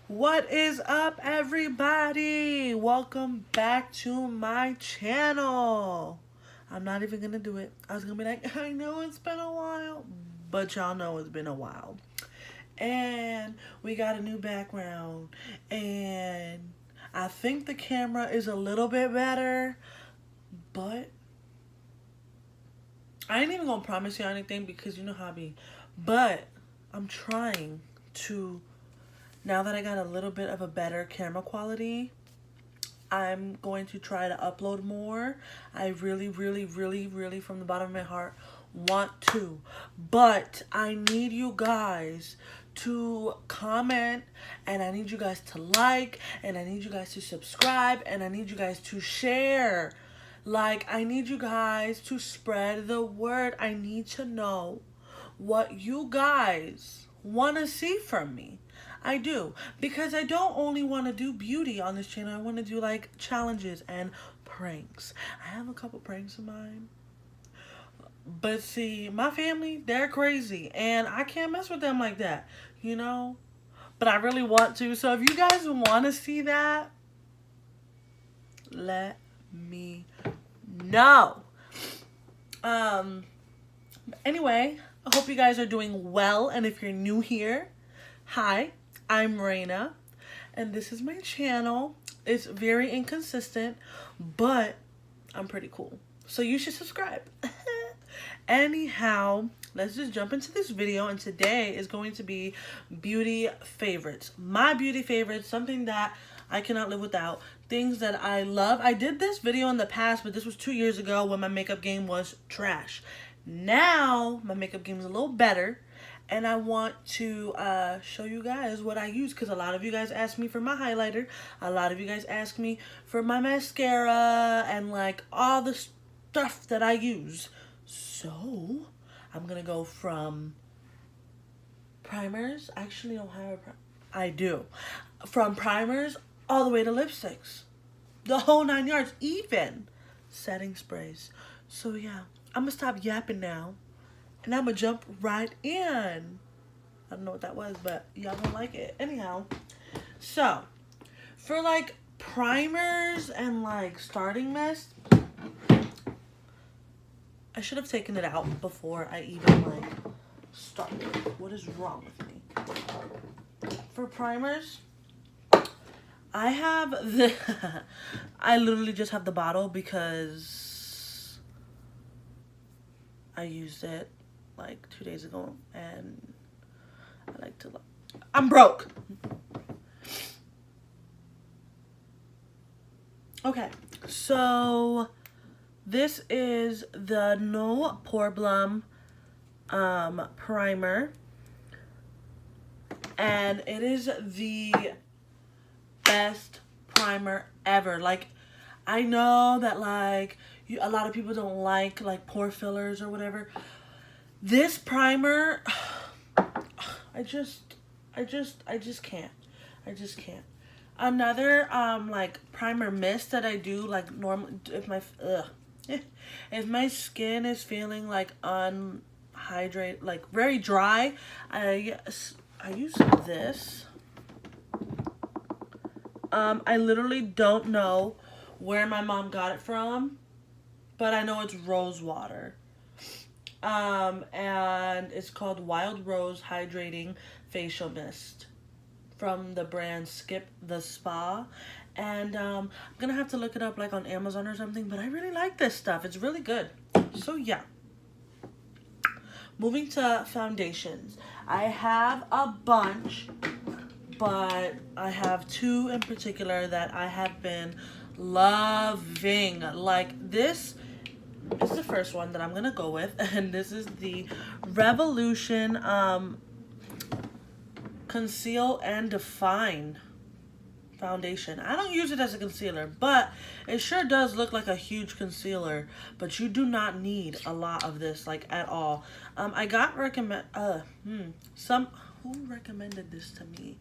What is up, everybody? Welcome back to my channel. I'm not even gonna do it. I was gonna be like, I know it's been a while, but y'all know it's been a while. And we got a new background, and I think the camera is a little bit better, but I ain't even gonna promise you anything because you know how I be. But I'm trying to, now that I got a little bit of a better camera quality, I'm going to try to upload more. I really, from the bottom of my heart want to. But I need you guys to comment, and I need you guys to like, and I need you guys to subscribe, and I need you guys to share. Like, I need you guys to spread the word. I need to know what you guys want to see from me. I do. Because I don't only want to do beauty on this channel. I want to do like challenges and pranks. I have a couple pranks in mind. But see, my family, they're crazy. And I can't mess with them like that, you know? But I really want to. So if you guys want to see that, let me know. Um, anyway, I hope you guys are doing well. And if you're new here, hi, I'm Raina, and this is my channel. It's very inconsistent, but I'm pretty cool. So you should subscribe. Anyhow, let's just jump into this video, and today is going to be beauty favorites. My beauty favorites, something that I cannot live without. Things that I love. I did this video in the past, but this was 2 years ago when my makeup game was trash. Now, my makeup game is a little better. And I want to show you guys what I use, because a lot of you guys ask me for my highlighter. A lot of you guys ask me for my mascara and like all the stuff that I use. So I'm going to go from primers. I actually don't have a I do. From primers all the way to lipsticks. The whole 9 yards, even setting sprays. So yeah, I'm going to stop yapping now. And I'm gonna jump right in. I don't know what that was, but y'all don't like it. Anyhow, so for like primers and like starting mist, I should have taken it out before I even like started. What is wrong with me? For primers, I have the I literally just have the bottle because I used it like 2 days ago, and I like to I'm broke. Okay, so this is the No Problem primer, and it is the best primer ever. Like, I know that like a lot of people don't like pore fillers or whatever. This primer, I just can't. I just can't. Another like primer mist that I do like normal if my skin is feeling like unhydrated, like very dry, I use this. I literally don't know where my mom got it from, but I know it's rose water. And it's called Wild Rose Hydrating Facial Mist from the brand Skip the Spa. And I'm gonna have to look it up like on Amazon or something, but I really like this stuff. It's really good. So yeah. Moving to foundations. I have a bunch, but I have two in particular that I have been loving. Like, this is the first one that I'm gonna go with, and this is the Revolution Conceal and Define foundation. I don't use it as a concealer, but it sure does look like a huge concealer, but you do not need a lot of this, like, at all. I got who recommended this to me?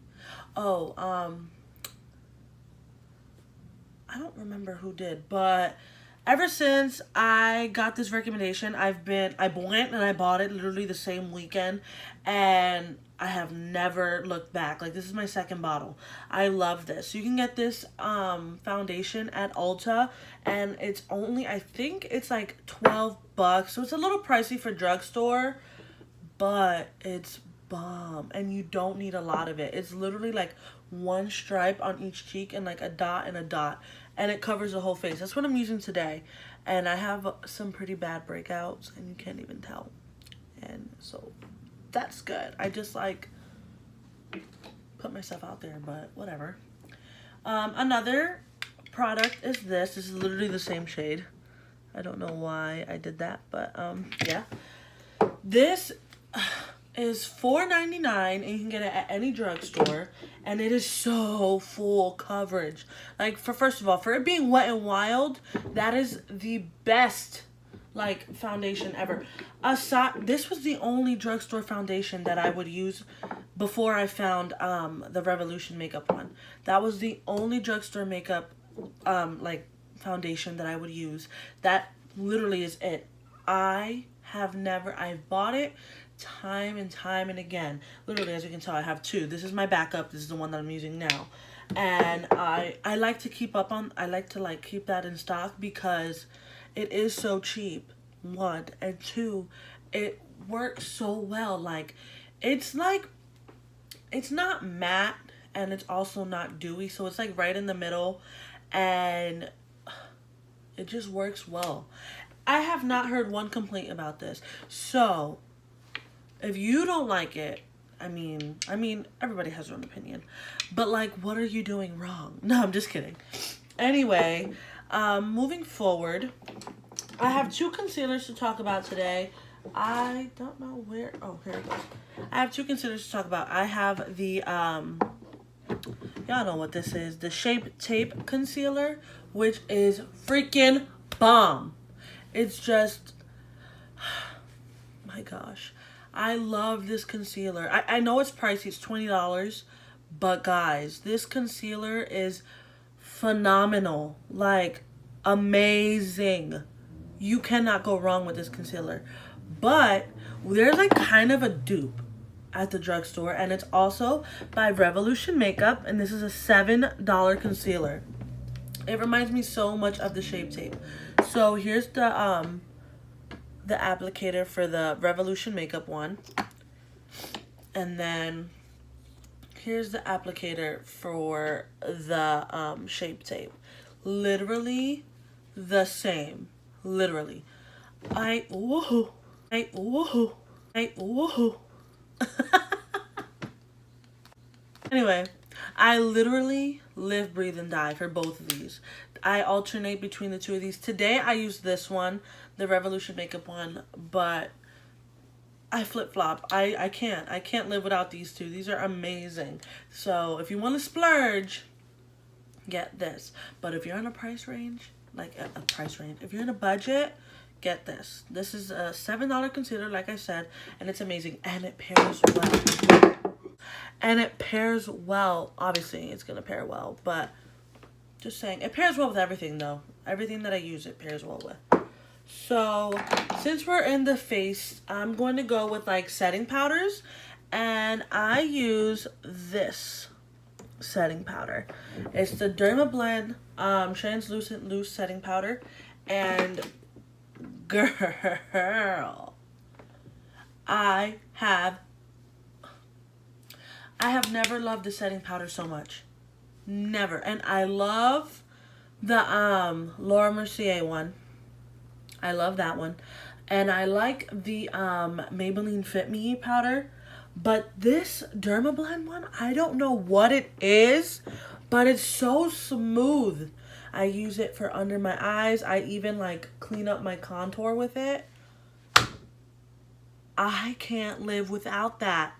Oh, I don't remember who did, but ever since I got this recommendation, I went and I bought it literally the same weekend, and I have never looked back. Like, this is my second bottle. I love this. You can get this foundation at Ulta, and it's only, I think it's like 12 bucks. So it's a little pricey for drugstore, but it's bomb, and you don't need a lot of it. It's literally like one stripe on each cheek and like a dot and a dot, and it covers the whole face. That's what I'm using today, and I have some pretty bad breakouts, and you can't even tell, and so that's good. I just like put myself out there, but whatever. Another product is this. This is literally the same shade. I don't know why I did that, but yeah. This is $4.99, and you can get it at any drugstore, and it is so full coverage. Like, first of all, for it being Wet n Wild, that is the best like foundation ever. This was the only drugstore foundation that I would use before I found the Revolution makeup one. That was the only drugstore makeup like foundation that I would use. That literally is it. I've bought it time and time and again. Literally, as you can tell, I have two. This is my backup. This is the one that I'm using now. And I like to keep keep that in stock because it is so cheap, one, and two, it works so well. Like, it's not matte, and it's also not dewy, so it's like right in the middle, and it just works well. I have not heard one complaint about this. So if you don't like it, I mean, everybody has their own opinion, but like, what are you doing wrong? No, I'm just kidding. Anyway, moving forward, I have two concealers to talk about today. I don't know where. Oh, here it goes. I have two concealers to talk about. I have the y'all know what this is, the Shape Tape concealer, which is freaking bomb. It's just, my gosh, I love this concealer. I know it's pricey, it's $20, but guys, this concealer is phenomenal, like amazing. You cannot go wrong with this concealer. But there's like kind of a dupe at the drugstore, and it's also by Revolution Makeup, and this is a $7 concealer. It reminds me so much of the Shape Tape. So here's the applicator for the Revolution Makeup one, and then here's the applicator for the Shape Tape. Literally the same. Literally. Whoa. Anyway, I literally live, breathe, and die for both of these. I alternate between the two of these. Today I use this one, the Revolution Makeup one, but I flip-flop. I can't live without these two. These are amazing. So if you want to splurge, get this. But if you're in a price range, if you're in a budget, get this. This is a $7 concealer, like I said, and it's amazing, and it pairs well. And it pairs well. Obviously, it's gonna pair well, but just saying, it pairs well with everything, though. Everything that I use, it pairs well with. So since we're in the face, I'm going to go with like setting powders, and I use this setting powder. It's the Dermablend translucent loose setting powder, and girl, I have never loved the setting powder so much. Never. And I love the Laura Mercier one. I love that one. And I like the Maybelline Fit Me powder. But this Dermablend one, I don't know what it is, but it's so smooth. I use it for under my eyes. I even like clean up my contour with it. I can't live without that.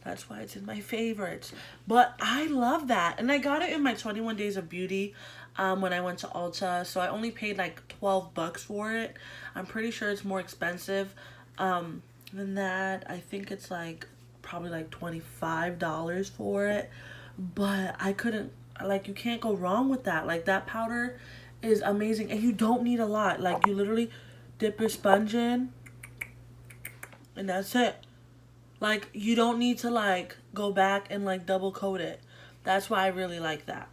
That's why it's in my favorites. But I love that. And I got it in my 21 Days of Beauty when I went to Ulta. So I only paid like 12 bucks for it. I'm pretty sure it's more expensive than that. I think it's like probably like $25 for it. But I couldn't, like, you can't go wrong with that. Like, that powder is amazing. And you don't need a lot. Like, you literally dip your sponge in, and that's it. Like, you don't need to like go back and like double coat it. That's why I really like that.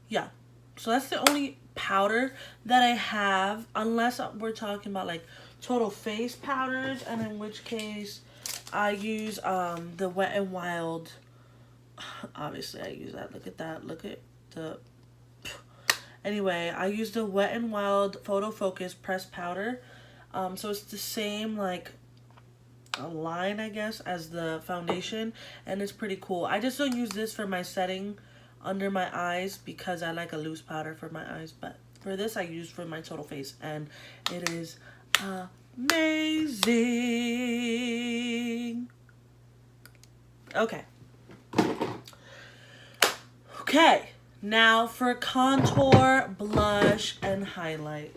Yeah. So that's the only powder that I have, unless we're talking about like total face powders, and in which case I use the Wet n Wild. Obviously I use that. Look at that. Look at the anyway, I use the Wet n Wild Photo Focus pressed powder. So it's the same like a line, I guess, as the foundation, and it's pretty cool. I just don't use this for my setting under my eyes because I like a loose powder for my eyes, but for this I use for my total face, and it is amazing. Okay, now for contour, blush, and highlight.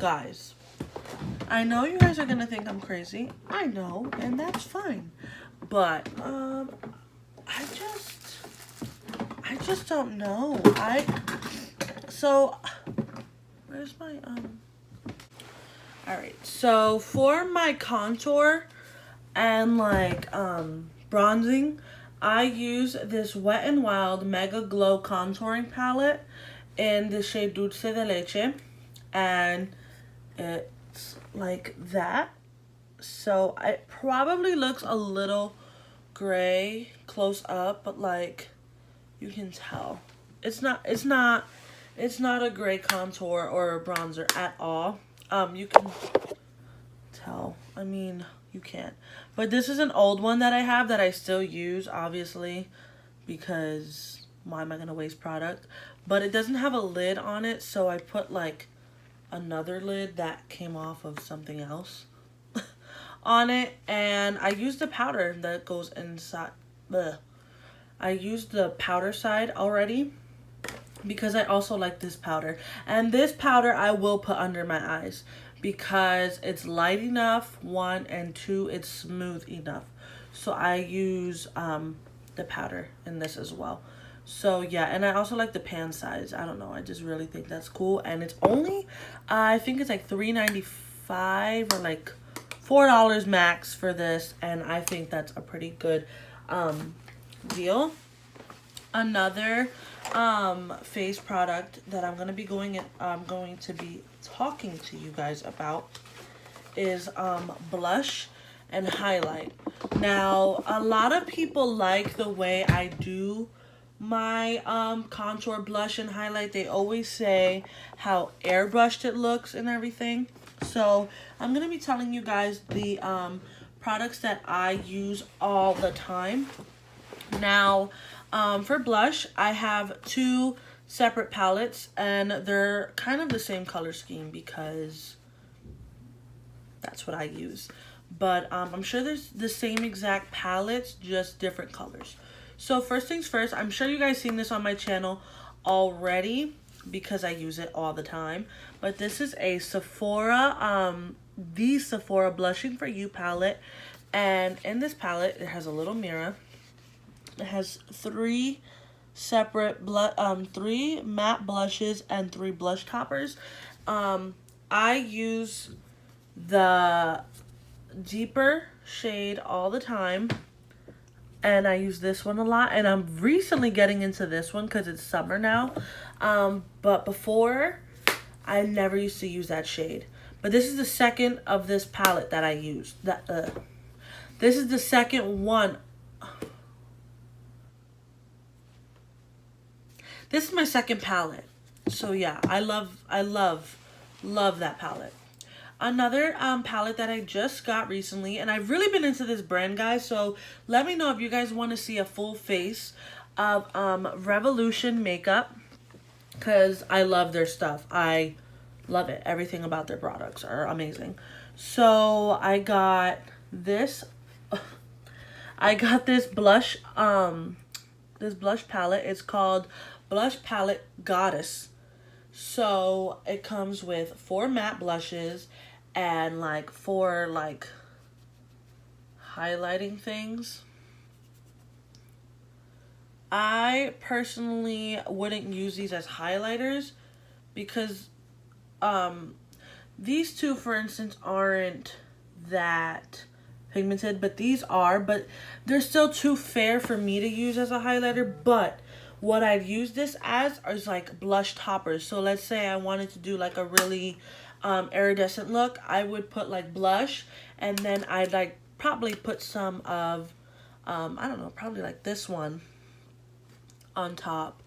Guys, I know you guys are gonna think I'm crazy. I know, and that's fine. But I just don't know. Where's my Alright, so for my contour and like bronzing, I use this Wet n Wild Mega Glow contouring palette in the shade Dulce de Leche, and it's like that. So it probably looks a little gray close up, but like you can tell it's not a gray contour or a bronzer at all. You can tell, I mean, you can't, but this is an old one that I have that I still use, obviously, because why am I gonna waste product? But it doesn't have a lid on it, so I put like another lid that came off of something else on it, and I used the powder that goes inside. I used the powder side already because I also like this powder, and this powder I will put under my eyes because it's light enough, one, and two, it's smooth enough. So I use the powder in this as well. So yeah, and I also like the pan size. I don't know, I just really think that's cool, and it's only I think it's like $3.95 or like $4 max for this, and I think that's a pretty good deal. Another face product that I'm going to be talking to you guys about is blush and highlight. Now, a lot of people like the way I do my contour, blush, and highlight. They always say how airbrushed it looks and everything. So I'm going to be telling you guys the products that I use all the time. Now, for blush, I have two separate palettes, and they're kind of the same color scheme because that's what I use. But I'm sure there's the same exact palettes, just different colors. So first things first, I'm sure you guys seen this on my channel already because I use it all the time. But this is a Sephora, the Sephora Blushing For You palette. And in this palette, it has a little mirror. It has three separate three matte blushes and 3 blush toppers. I use the deeper shade all the time, and I use this one a lot, and I'm recently getting into this one because it's summer now. But before, I never used to use that shade. But this is the second of this palette that I used. This is the second one. This is my second palette. So yeah, I love that palette. Another palette that I just got recently, and I've really been into this brand, guys, so let me know if you guys want to see a full face of Revolution makeup, because I love their stuff. I love it. Everything about their products are amazing. So I got this blush palette. It's called Blush Palette Goddess. So it comes with 4 matte blushes and like 4 like highlighting things. I personally wouldn't use these as highlighters because these two, for instance, aren't that pigmented, but these are, but they're still too fair for me to use as a highlighter. But what I'd use this as is like blush toppers. So let's say I wanted to do like a really iridescent look, I would put like blush, and then I'd like probably put some of I don't know, probably like this one on top,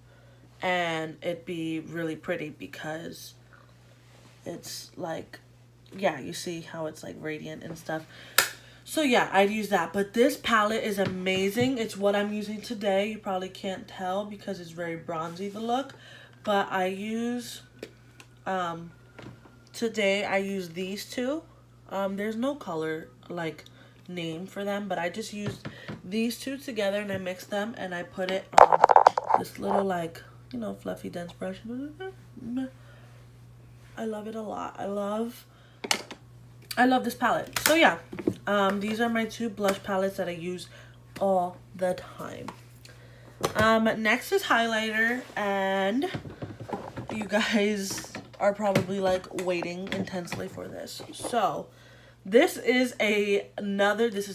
and it'd be really pretty because it's like, yeah, you see how it's like radiant and stuff. So yeah, I'd use that. But this palette is amazing. It's what I'm using today. You probably can't tell because it's very bronzy, the look. But I use, today I use these two. There's no color like name for them, but I just used these two together and I mixed them and I put it on this little like, you know, fluffy dense brush. I love it a lot. I love this palette. So yeah, these are my two blush palettes that I use all the time. Next is highlighter, and you guys are probably like waiting intensely for this. So this is this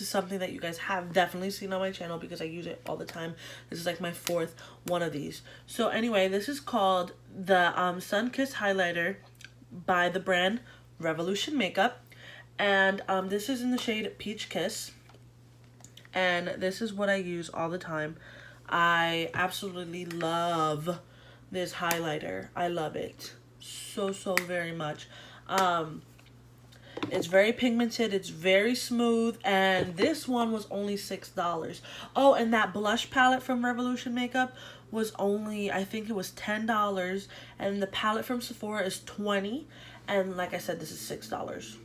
is something that you guys have definitely seen on my channel because I use it all the time. This is like my fourth one of these. So anyway, this is called the Sunkissed highlighter by the brand Revolution Makeup, and this is in the shade Peach Kiss, and this is what I use all the time. I absolutely love this highlighter. I love it so very much. It's very pigmented, it's very smooth, and this one was only $6. Oh, and that blush palette from Revolution Makeup was only, I think it was $10, and the palette from Sephora is $20, and like I said, this is $6.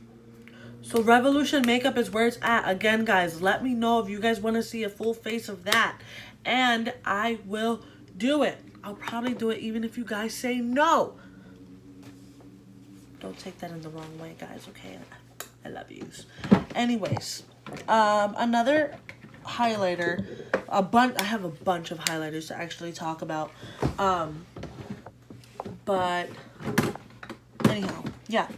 So Revolution Makeup is where it's at. Again, guys, let me know if you guys want to see a full face of that, and I will do it. I'll probably do it even if you guys say no. Don't take that in the wrong way, guys, okay? I love yous. Anyways, another highlighter, I have a bunch of highlighters to actually talk about. But anyhow, yeah.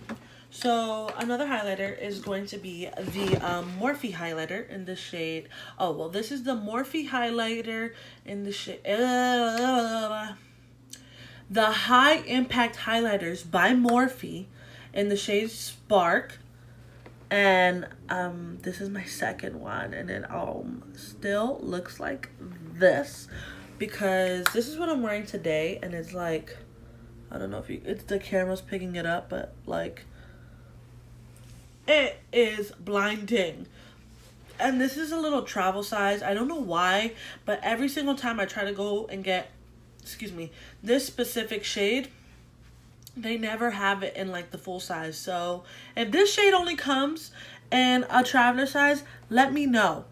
So another highlighter is going to be the Morphe highlighter in the shade. Oh, well, this is the Morphe highlighter in the shade. The High Impact Highlighters by Morphe in the shade Spark. And this is my second one, and it still looks like this because this is what I'm wearing today, and it's like, I don't know if it's the camera's picking it up, but like it is blinding. And this is a little travel size. I don't know why, but every single time I try to go and get, this specific shade, they never have it in like the full size. So if this shade only comes in a traveler size, let me know.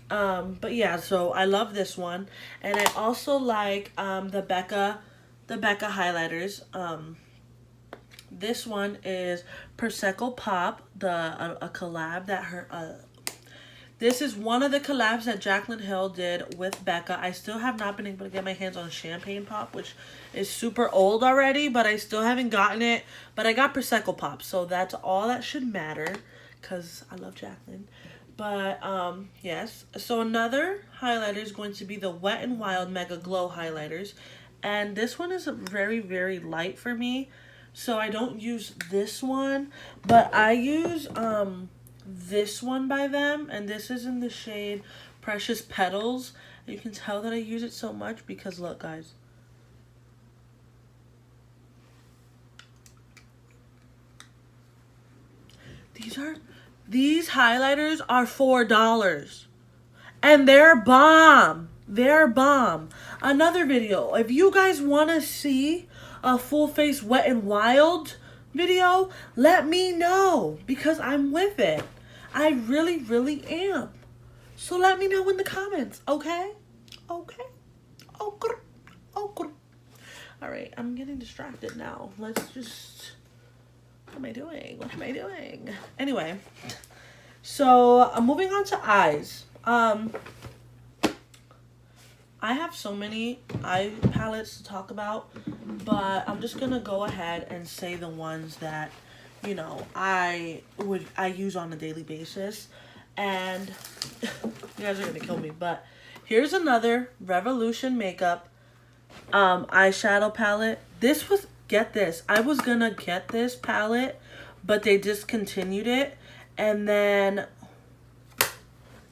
But yeah, so I love this one, and I also like the Becca highlighters. This one is Prosecco Pop, a collab that this is one of the collabs that Jaclyn Hill did with Becca. I still have not been able to get my hands on Champagne Pop, which is super old already, but I still haven't gotten it. But I got Prosecco Pop, so that's all that should matter because I love Jaclyn. But yes, so another highlighter is going to be the Wet n Wild Mega Glow highlighters. And this one is very light for me, so I don't use this one, but I use this one by them, and this is in the shade Precious Petals. You can tell that I use it so much because look, guys. These highlighters are $4 and they're bomb. They're bomb. Another video, if you guys want to see a full face Wet n Wild video, let me know because I'm with it. I really am. So let me know in the comments, okay? Okay. All right, I'm getting distracted now. Let's just, what am I doing? Anyway, so I'm moving on to eyes. I have so many eye palettes to talk about, but I'm just gonna go ahead and say the ones that you know, I use on a daily basis. And you guys are gonna kill me, but here's another Revolution Makeup eyeshadow palette. This was, get this, I was gonna get this palette, but they discontinued it, and then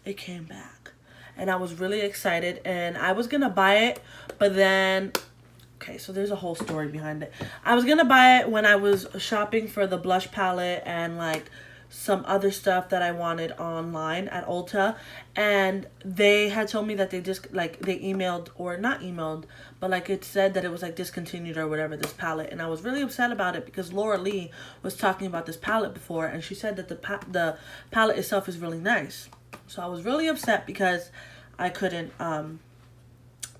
it came back, and I was really excited, and I was gonna buy it, but then, okay, so there's a whole story behind it. I was gonna buy it when I was shopping for the blush palette and like some other stuff that I wanted online at Ulta, and they had told me that they just like they emailed, or not emailed, but like it said that it was like discontinued or whatever, this palette. And I was really upset about it because Laura Lee was talking about this palette before, and she said that the palette itself is really nice. So I was really upset because I couldn't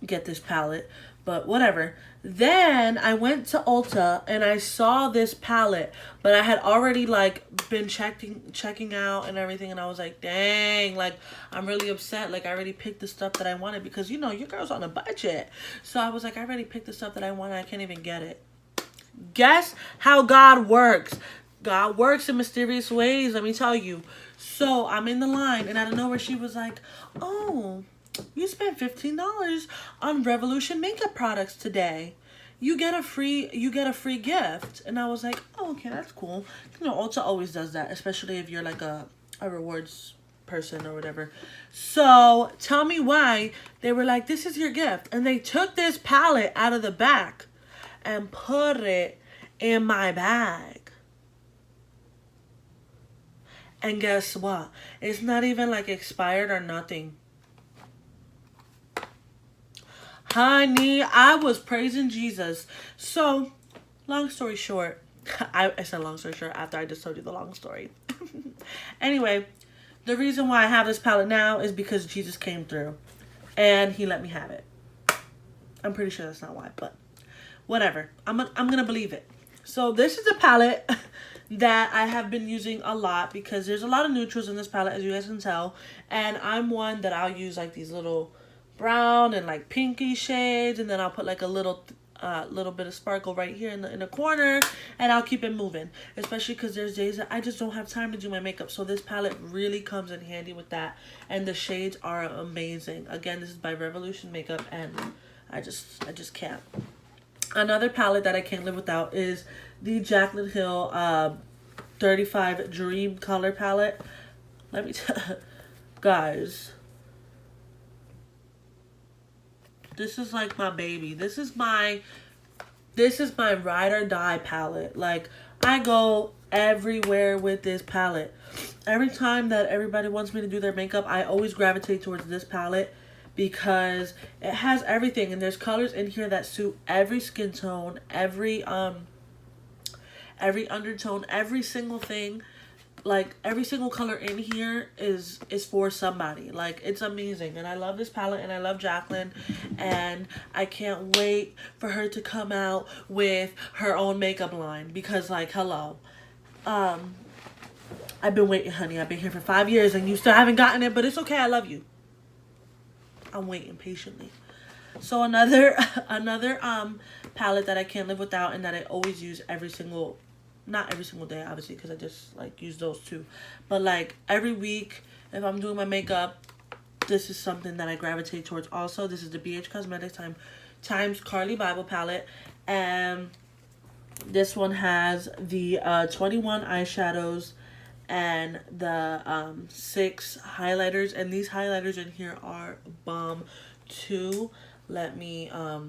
get this palette, but whatever. Then I went to Ulta and I saw this palette, but I had already like been checking out and everything, and I was like, dang, like I'm really upset. Like I already picked the stuff that I wanted because, you know, your girl's on a budget. So I was like, I already picked the stuff that I wanted. I can't even get it. Guess how God works. God works in mysterious ways, let me tell you. So I'm in the line, and out of nowhere she was like, oh, you spent $15 on Revolution makeup products today. You get a free gift. And I was like, oh, okay, that's cool. You know, Ulta always does that, especially if you're like a rewards person or whatever. So tell me why they were like, this is your gift. And they took this palette out of the back and put it in my bag. And guess what? It's not even like expired or nothing. Honey, I was praising Jesus. So, long story short, I said long story short after I just told you the long story. Anyway, the reason why I have this palette now is because Jesus came through and he let me have it. I'm pretty sure that's not why, but whatever. I'm gonna believe it. So this is a palette that I have been using a lot because there's a lot of neutrals in this palette, as you guys can tell. And I'm one that I'll use like these little brown and like pinky shades, and then I'll put like a little bit of sparkle right here in the corner, and I'll keep it moving, especially because there's days that I just don't have time to do my makeup. So this palette really comes in handy with that, and the shades are amazing. Again, this is by Revolution Makeup, and I just can't. Another palette that I can't live without is the Jaclyn Hill 35 Dream Color Palette. Let me tell guys, this is like my baby. This is my ride or die palette. Like, I go everywhere with this palette. Every time that everybody wants me to do their makeup, I always gravitate towards this palette because it has everything, and there's colors in here that suit every skin tone, every undertone, every single thing. Like, every single color in here is for somebody. Like, it's amazing. And I love this palette, and I love Jaclyn, and I can't wait for her to come out with her own makeup line because, like, hello. I've been waiting, honey. I've been here for 5 years and you still haven't gotten it, but it's okay. I love you. I'm waiting patiently. So another palette that I can't live without, and that I always use not every single day, obviously, because I just like use those too, but like every week if I'm doing my makeup, this is something that I gravitate towards. Also, this is the BH Cosmetics times Carli Bybel palette, and this one has the 21 eyeshadows and the 6 highlighters, and these highlighters in here are bomb too. Let me I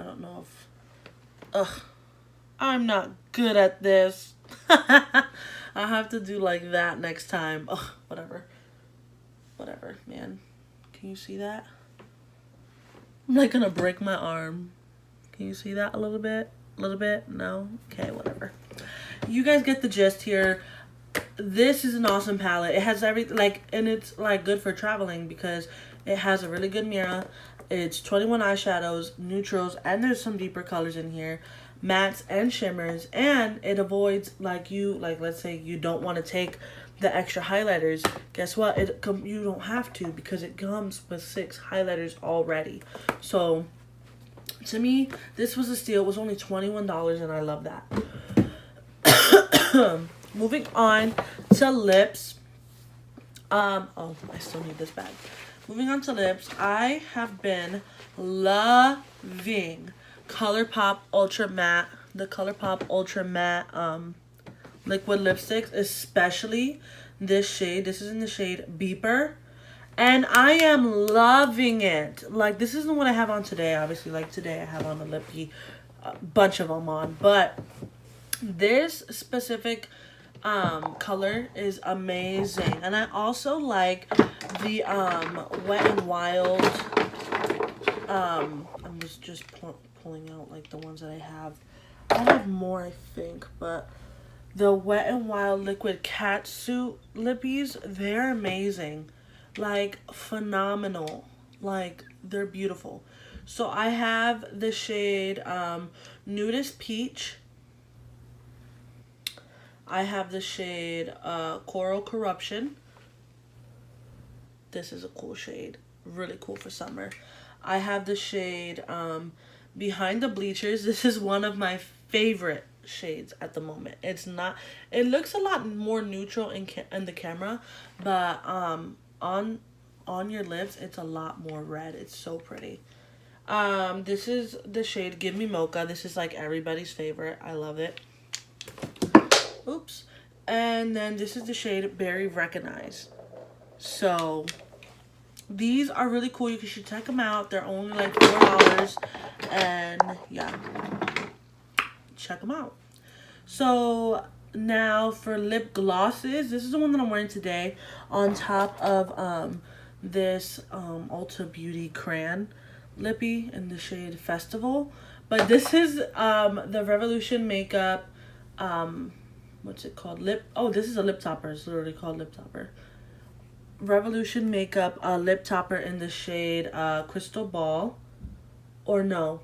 don't know if I'm not good at this. I have to do like that next time. Whatever, man. Can you see that? I'm like gonna break my arm. Can you see that a little bit? No? Okay, whatever. You guys get the gist here. This is an awesome palette. It has everything, like, and it's like good for traveling because it has a really good mirror. It's 21 eyeshadows, neutrals, and there's some deeper colors in here. mattes and shimmers, and it avoids like let's say you don't want to take the extra highlighters. Guess what? You don't have to, because it comes with 6 highlighters already. So to me, this was a steal. It was only $21, and I love that. Moving on to lips. Oh, I still need this bag. Moving on to lips, I have been loving ColourPop Ultra Matte, the ColourPop Ultra Matte liquid lipsticks, especially this shade. This is in the shade Beeper, and I am loving it. Like, this isn't what I have on today. Obviously, like today I have on a lippy, bunch of them on, but this specific color is amazing. And I also like the Wet n Wild. I'm just pulling out like the ones that I have. I have more, I think, but the Wet n Wild liquid catsuit lippies, they're amazing. Like, phenomenal. Like, they're beautiful. So I have the shade Nudist Peach. I have the shade Coral Corruption. This is a cool shade. Really cool for summer. I have the shade Behind the Bleachers. This is one of my favorite shades at the moment. It looks a lot more neutral in the camera, but on your lips, it's a lot more red. It's so pretty. This is the shade Give Me Mocha. This is like everybody's favorite. I love it. Oops. And then this is the shade Berry Recognize. So these are really cool. You should check them out. They're only like $4. And yeah, check them out. So now for lip glosses. This is the one that I'm wearing today on top of this Ulta Beauty Crayon lippy in the shade Festival. But this is the Revolution Makeup what's it called? This is a lip topper. It's literally called lip topper. Revolution Makeup lip topper in the shade Crystal Ball. Or no.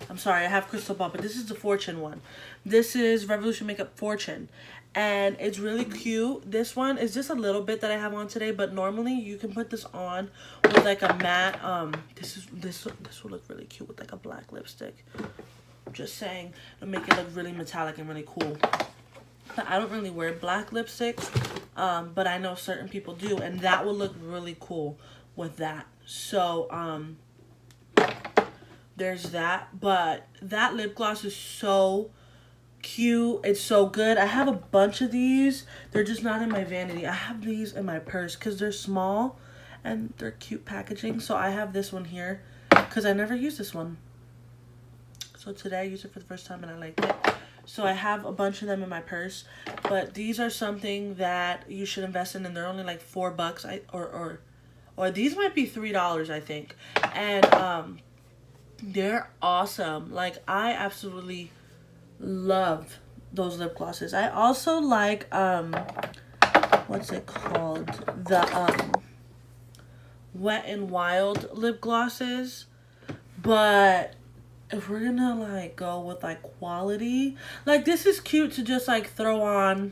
I'm sorry, I have Crystal Ball, but this is the Fortune one. This is Revolution Makeup Fortune. And it's really cute. This one is just a little bit that I have on today, but normally you can put this on with like a matte this will look really cute with like a black lipstick. Just saying, it'll make it look really metallic and really cool. But I don't really wear black lipsticks, but I know certain people do, and that will look really cool with that. So there's that. But that lip gloss is so cute. It's so good. I have a bunch of these. They're just not in my vanity. I have these in my purse because they're small and they're cute packaging. So I have this one here because I never use this one. So today I used it for the first time and I liked it. So I have a bunch of them in my purse. But these are something that you should invest in, and they're only like $4. Or these might be $3, I think. And they're awesome. Like, I absolutely love those lip glosses. I also like what's it called? The Wet n Wild lip glosses. But if we're gonna like go with like quality, like this is cute to just like throw on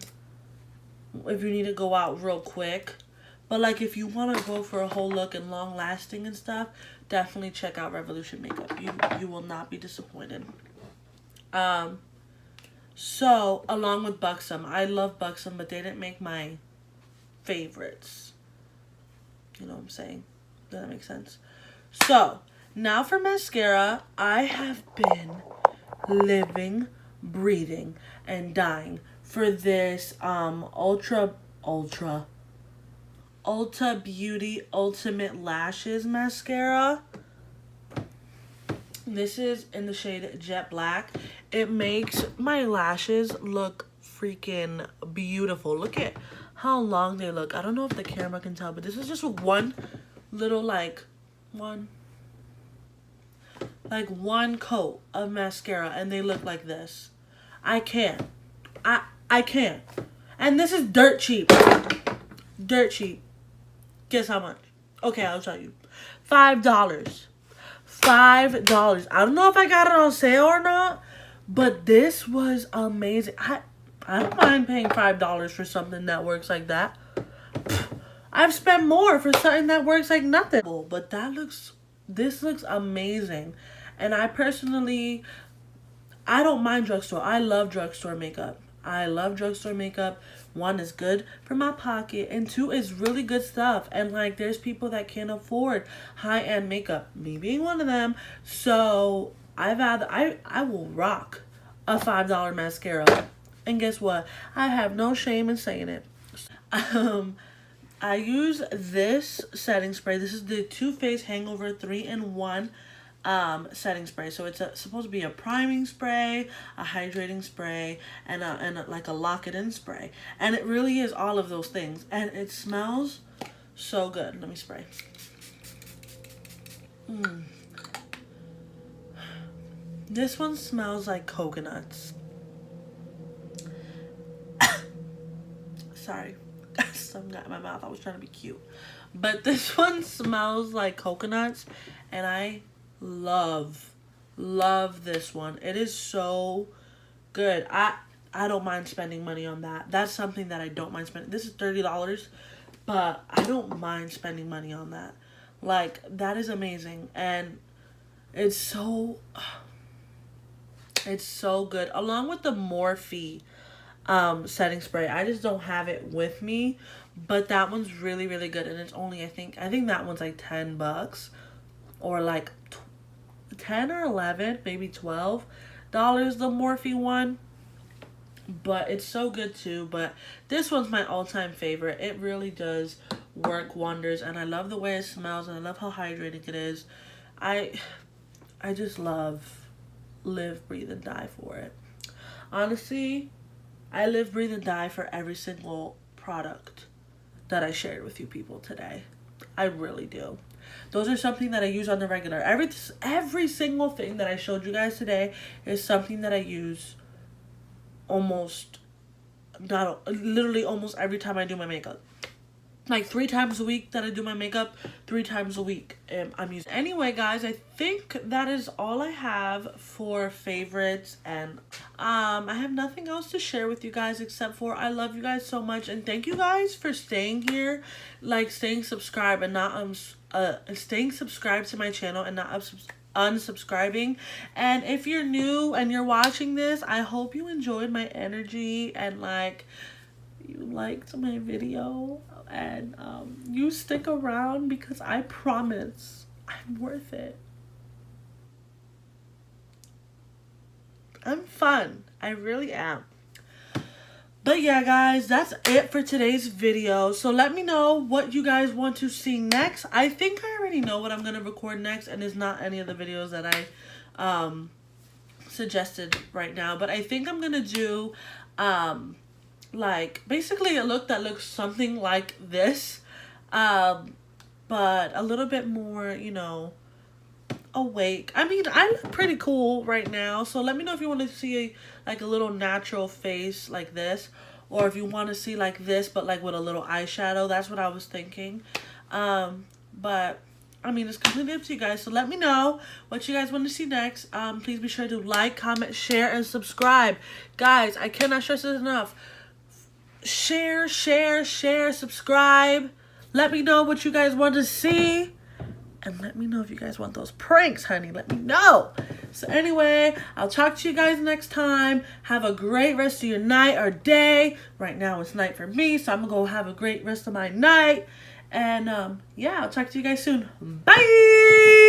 if you need to go out real quick. But like if you want to go for a whole look and long lasting and stuff, definitely check out Revolution Makeup. You will not be disappointed. So along with Buxom, I love Buxom, but they didn't make my favorites. You know what I'm saying? Does that make sense? So now for mascara, I have been living, breathing, and dying for this Ulta Beauty Ultimate Lashes mascara. This is in the shade Jet Black. It makes my lashes look freaking beautiful. Look at how long they look. I don't know if the camera can tell, but this is just one little one coat of mascara, and they look like this. I can't. And this is dirt cheap. Dirt cheap. Guess how much? Okay, I'll tell you. $5. $5. I don't know if I got it on sale or not, But this was amazing. I don't mind paying $5 for something that works like that. I've spent more for something that works like nothing. But this looks amazing. And I personally, I don't mind drugstore. I love drugstore makeup. I love drugstore makeup. One is good for my pocket, and two is really good stuff. And like, there's people that can't afford high-end makeup, me being one of them. So I will rock a $5 mascara. And guess what? I have no shame in saying it. I use this setting spray. This is the Too Faced Hangover 3-in-1 setting spray. So it's supposed to be a priming spray, a hydrating spray, and like a lock it in spray. And it really is all of those things. And it smells so good. Let me spray. This one smells like coconuts. Sorry. Something got in my mouth. I was trying to be cute. But this one smells like coconuts. And I love this one. It is so good. I don't mind spending money on that. That's something that I don't mind spending. This is $30. But I don't mind spending money on that. Like, that is amazing. And it's so good. Along with the Morphe setting spray. I just don't have it with me, but that one's really, really good. And it's only, I think that one's like $10 or like 10 or 11, maybe $12, the Morphe one. But it's so good too. But this one's my all-time favorite. It really does work wonders, and I love the way it smells, and I love how hydrating it is. I just love, live, breathe, and die for it. Honestly, I live, breathe, and die for every single product that I shared with you people today. I really do. Those are something that I use on the regular. Every single thing that I showed you guys today is something that I use literally almost every time I do my makeup. Like 3 times a week that I do my makeup, 3 times a week I'm using. Anyway, guys, I think that is all I have for favorites, and I have nothing else to share with you guys except for I love you guys so much, and thank you guys for staying here, like staying subscribed and not staying subscribed to my channel and not unsubscribing. And if you're new and you're watching this, I hope you enjoyed my energy and like you liked my video, and you stick around because I promise I'm worth it. I'm fun. I really am. But yeah, guys, that's it for today's video. So let me know what you guys want to see next. I think I already know what I'm going to record next, and it's not any of the videos that I suggested right now. But I think I'm going to do like basically a look that looks something like this, but a little bit more, you know, awake. I mean, I look pretty cool right now, so let me know if you want to see like a little natural face like this, or if you want to see like this but like with a little eyeshadow. That's what I was thinking. But I mean, it's completely up to you guys, so let me know what you guys want to see next. Please be sure to like, comment, share, and subscribe. Guys, I cannot stress this enough. Share, subscribe. Let me know what you guys want to see. And let me know if you guys want those pranks, honey. Let me know. So anyway, I'll talk to you guys next time. Have a great rest of your night or day. Right now it's night for me, so I'm going to go have a great rest of my night. And yeah, I'll talk to you guys soon. Bye!